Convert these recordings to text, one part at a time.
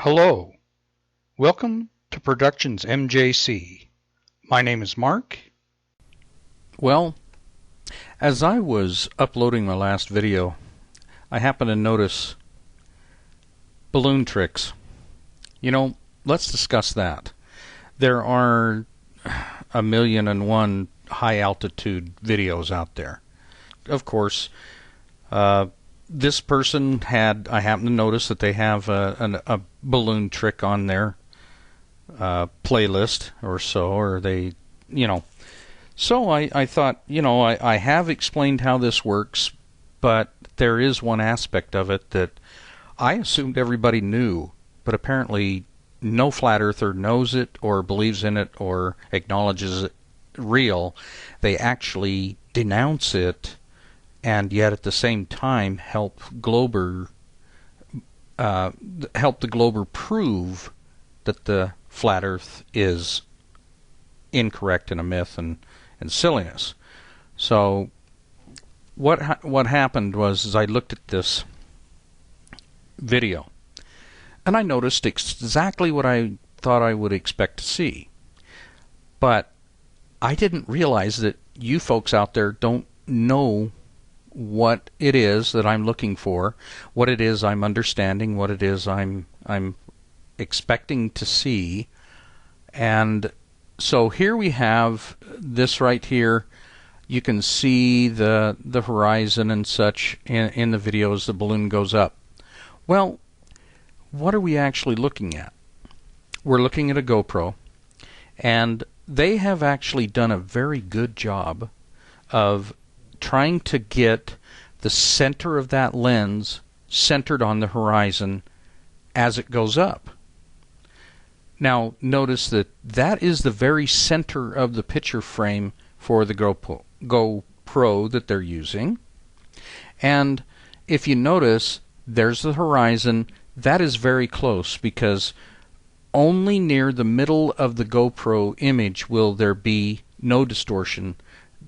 Hello, welcome to Productions MJC. My name is Mark. Well, as I was uploading my last video, I happened to notice balloon tricks. Let's discuss that. There are 1,000,001 high altitude videos out there. Of course, this person I happened to notice that they have a balloon trick on their playlist or so, or they, So I thought, I have explained how this works, but there is one aspect of it that I assumed everybody knew, but apparently no flat earther knows it or believes in it or acknowledges it real. They actually denounce it, and yet at the same time help the glober prove that the flat earth is incorrect and a myth and silliness. So what happened was I looked at this video and I noticed exactly what I thought I would expect to see. But I didn't realize that you folks out there don't know what it is that I'm looking for, what it is I'm understanding, what it is I'm expecting to see. And so here we have this right here. You can see the horizon and such in the video as the balloon goes up. Well, what are we actually looking at? We're looking at a GoPro, and they have actually done a very good job of trying to get the center of that lens centered on the horizon as it goes up. Now, notice that is the very center of the picture frame for the GoPro that they're using. And if you notice, there's the horizon. That is very close, because only near the middle of the GoPro image will there be no distortion.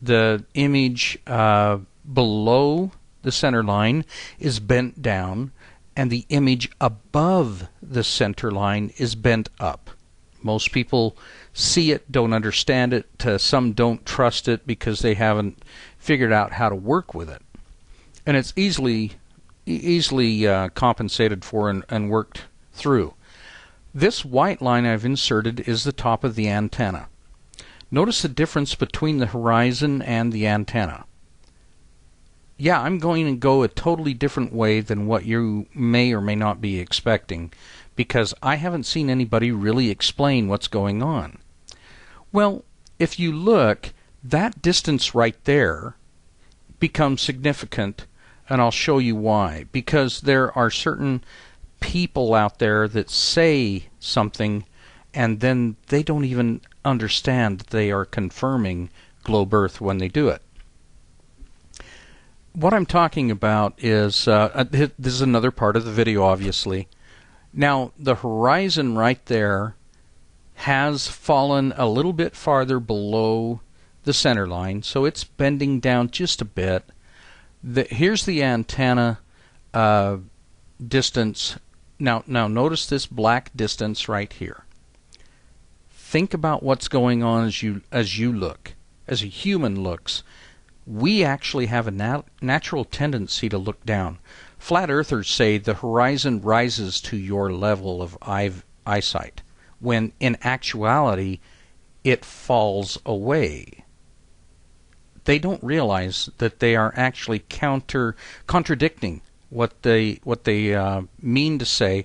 The image below the center line is bent down, and the image above the center line is bent up. Most people see it, don't understand it. Some don't trust it because they haven't figured out how to work with it. And it's easily compensated for and worked through. This white line I've inserted is the top of the antenna. Notice the difference between the horizon and the antenna. Yeah, I'm going to go a totally different way than what you may or may not be expecting, because I haven't seen anybody really explain what's going on. Well, if you look, that distance right there becomes significant, and I'll show you why. Because there are certain people out there that say something, and then they don't even understand that they are confirming globe Earth when they do it. What I'm talking about is, this is another part of the video, obviously. Now, the horizon right there has fallen a little bit farther below the center line, so it's bending down just a bit. Here's the antenna distance. Now notice this black distance right here. Think about what's going on as you look, as a human looks. We actually have a natural tendency to look down. Flat earthers say the horizon rises to your level of eyesight, when in actuality it falls away. They don't realize that they are actually contradicting what they mean to say.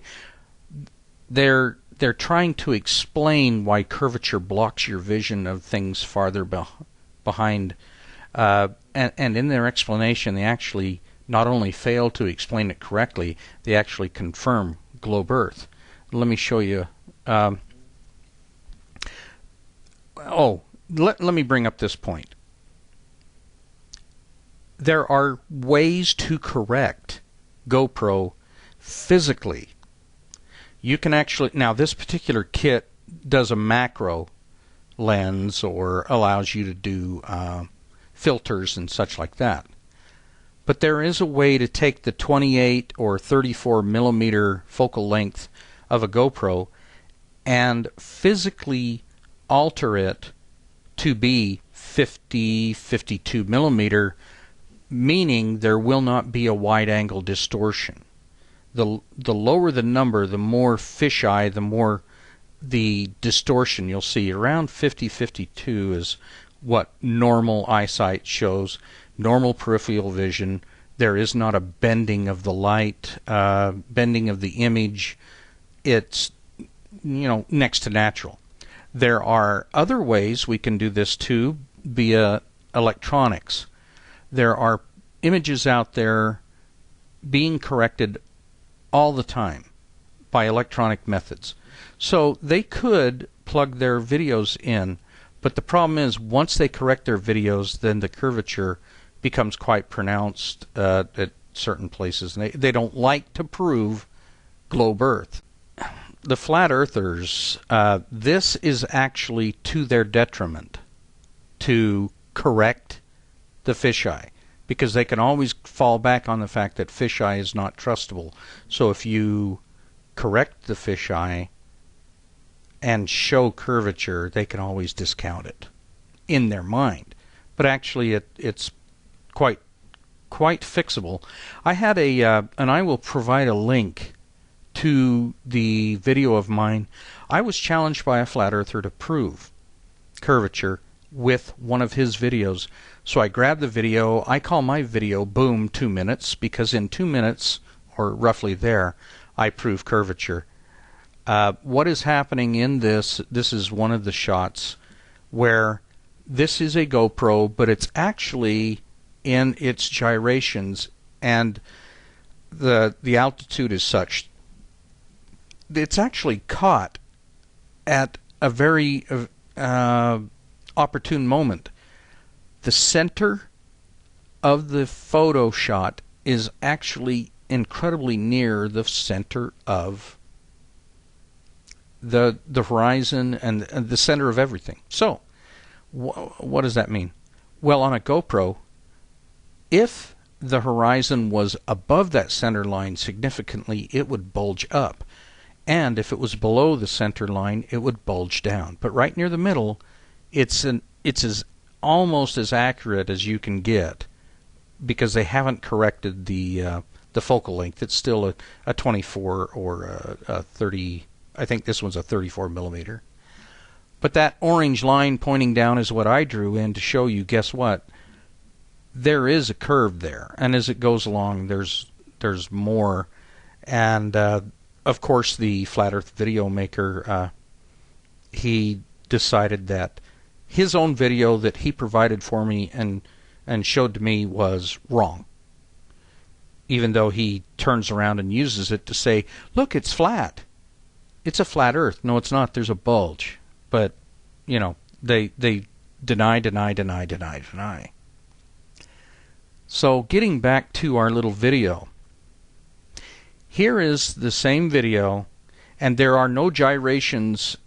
They're trying to explain why curvature blocks your vision of things farther behind. And in their explanation, they actually not only fail to explain it correctly, they actually confirm globe Earth. Let me show you. Let me bring up this point. There are ways to correct GoPro physically. You can actually, now this particular kit does a macro lens or allows you to do filters and such like that. But there is a way to take the 28 or 34 millimeter focal length of a GoPro and physically alter it to be 50, 52 millimeter, meaning there will not be a wide angle distortion. The lower the number, the more fisheye, the more the distortion you'll see. Around 50, 52 is what normal eyesight shows, normal peripheral vision. There is not a bending of the light, bending of the image. It's, next to natural. There are other ways we can do this too via electronics. There are images out there being corrected all the time by electronic methods. So they could plug their videos in, but the problem is once they correct their videos, then the curvature becomes quite pronounced at certain places. And they don't like to prove globe Earth. The flat earthers, this is actually to their detriment to correct the fisheye, because they can always fall back on the fact that fisheye is not trustable. So if you correct the fisheye and show curvature, they can always discount it in their mind. But actually it's quite fixable. I had and I will provide a link to the video of mine. I was challenged by a flat earther to prove curvature with one of his videos. So I grabbed the video. I call my video Boom 2 minutes, because in 2 minutes, or roughly there, I prove curvature. What is happening in this is one of the shots where this is a GoPro, but it's actually in its gyrations, and the altitude is such it's actually caught at a very opportune moment. The center of the photo shot is actually incredibly near the center of the horizon and the center of everything. So, what does that mean? Well, on a GoPro, if the horizon was above that center line significantly, it would bulge up. And if it was below the center line, it would bulge down. But right near the middle, it's almost as accurate as you can get, because they haven't corrected the focal length. It's still a 24 or a 30. I think this one's a 34 millimeter. But that orange line pointing down is what I drew in to show you, guess what? There is a curve there. And as it goes along, there's more. And of course, the Flat Earth video maker, he decided that his own video that he provided for me and showed to me was wrong. Even though he turns around and uses it to say, look, it's flat. It's a flat Earth. No, it's not. There's a bulge. But, they deny. So getting back to our little video, here is the same video, and there are no gyrations.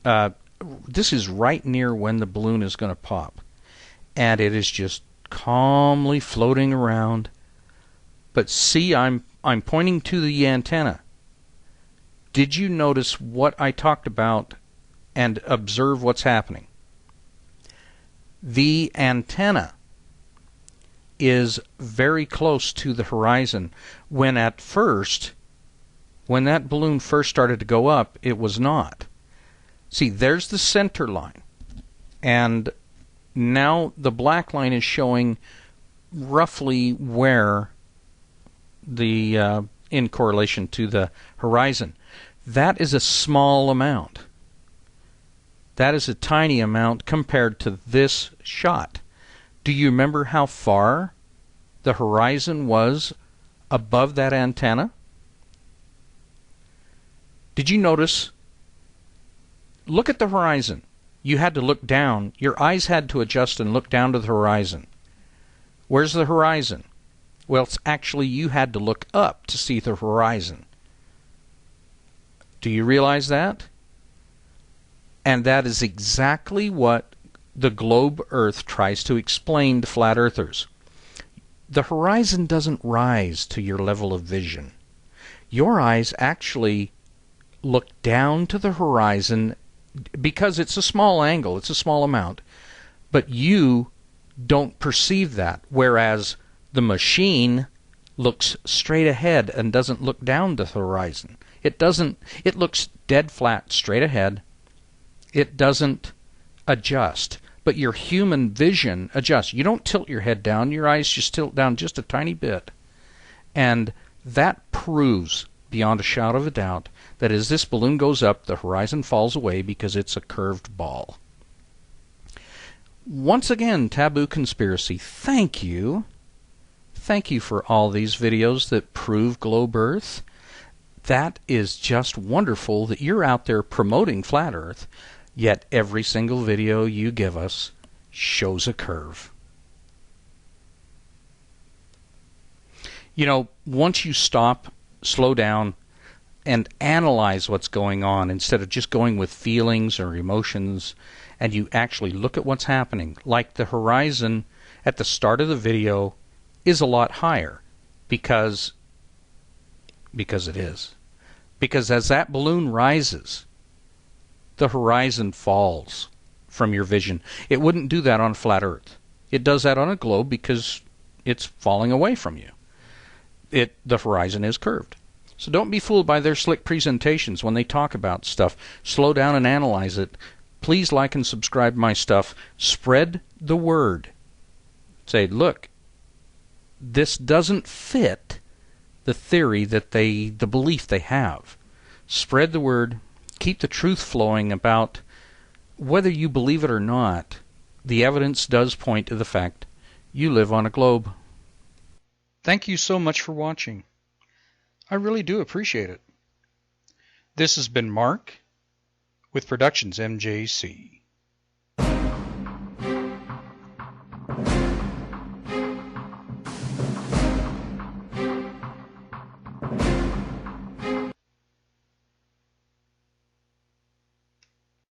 This is right near when the balloon is going to pop, and it is just calmly floating around. But see, I'm pointing to the antenna. Did you notice what I talked about and observe what's happening? The antenna is very close to the horizon, when at first, when that balloon first started to go up, it was not. See, there's the center line, and now the black line is showing roughly where the in correlation to the horizon. That is a small amount. That is a tiny amount compared to this shot. Do you remember how far the horizon was above that antenna? Did you notice? Look at the horizon. You had to look down. Your eyes had to adjust and look down to the horizon. Where's the horizon? Well, it's actually you had to look up to see the horizon. Do you realize that? And that is exactly what the globe Earth tries to explain to flat earthers. The horizon doesn't rise to your level of vision. Your eyes actually look down to the horizon because it's a small angle, it's a small amount, but you don't perceive that, whereas the machine looks straight ahead and doesn't look down to the horizon. It looks dead flat straight ahead. It doesn't adjust, but your human vision adjusts. You don't tilt your head down, your eyes just tilt down just a tiny bit. And that proves beyond a shadow of a doubt that as this balloon goes up, the horizon falls away because it's a curved ball. Once again, Taboo Conspiracy, thank you. Thank you for all these videos that prove globe Earth. That is just wonderful that you're out there promoting Flat Earth, yet every single video you give us shows a curve. You know, once you stop, slow down, and analyze what's going on instead of just going with feelings or emotions, and you actually look at what's happening, like the horizon at the start of the video is a lot higher because it is. Because as that balloon rises, the horizon falls from your vision. It wouldn't do that on flat Earth. It does that on a globe because it's falling away from you. The horizon is curved. So don't be fooled by their slick presentations when they talk about stuff. Slow down and analyze it. Please like and subscribe my stuff. Spread the word. Say, look, this doesn't fit the theory that the belief they have. Spread the word. Keep the truth flowing about whether you believe it or not. The evidence does point to the fact you live on a globe. Thank you so much for watching. I really do appreciate it. This has been Mark with Productions MJC.